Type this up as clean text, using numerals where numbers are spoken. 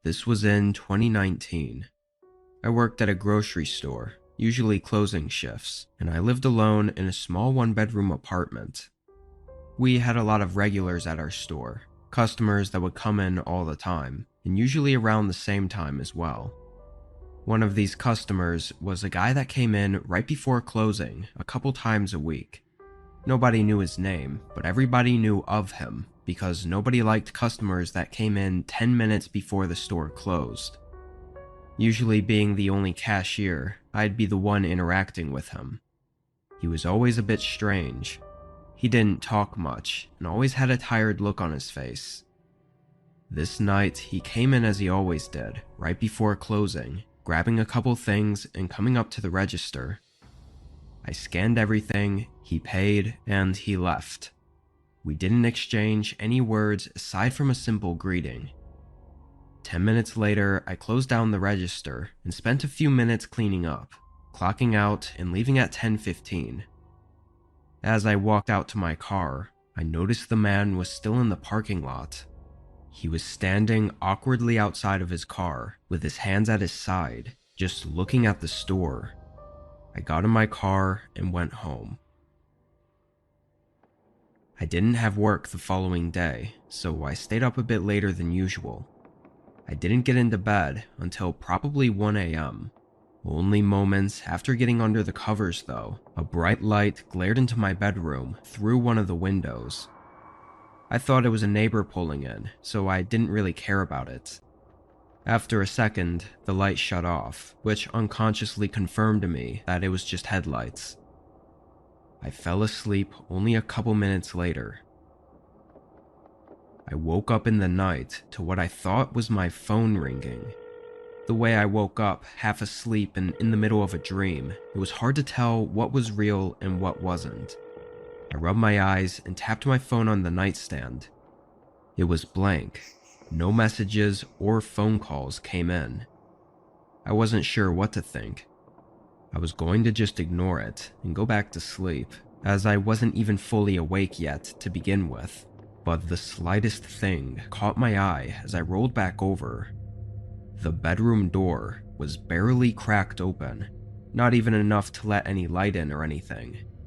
This was in 2019. I worked at a grocery store, usually closing shifts, and I lived alone in a small one-bedroom apartment. We had a lot of regulars at our store, customers that would come in all the time, and usually around the same time as well. One of these customers was a guy that came in right before closing a couple times a week. Nobody knew his name, but everybody knew of him because nobody liked customers that came in 10 minutes before the store closed. Usually being the only cashier, I'd be the one interacting with him. He was always a bit strange. He didn't talk much and always had a tired look on his face. This night, he came in as he always did, right before closing, grabbing a couple things and coming up to the register. I scanned everything, he paid, and he left. We didn't exchange any words aside from a simple greeting. 10 minutes later, I closed down the register and spent a few minutes cleaning up, clocking out and leaving at 10:15. As I walked out to my car, I noticed the man was still in the parking lot. He was standing awkwardly outside of his car with his hands at his side, just looking at the store. I got in my car and went home. I didn't have work the following day, so I stayed up a bit later than usual. I didn't get into bed until probably 1 a.m. Only moments after getting under the covers though, a bright light glared into my bedroom through one of the windows. I thought it was a neighbor pulling in, so I didn't really care about it. After a second, the light shut off, which unconsciously confirmed to me that it was just headlights. I fell asleep only a couple minutes later. I woke up in the night to what I thought was my phone ringing. The way I woke up, half asleep and in the middle of a dream, it was hard to tell what was real and what wasn't. I rubbed my eyes and tapped my phone on the nightstand. It was blank. No messages or phone calls came in. I wasn't sure what to think. I was going to just ignore it and go back to sleep, as I wasn't even fully awake yet to begin with. But the slightest thing caught my eye as I rolled back over. The bedroom door was barely cracked open, not even enough to let any light in or anything.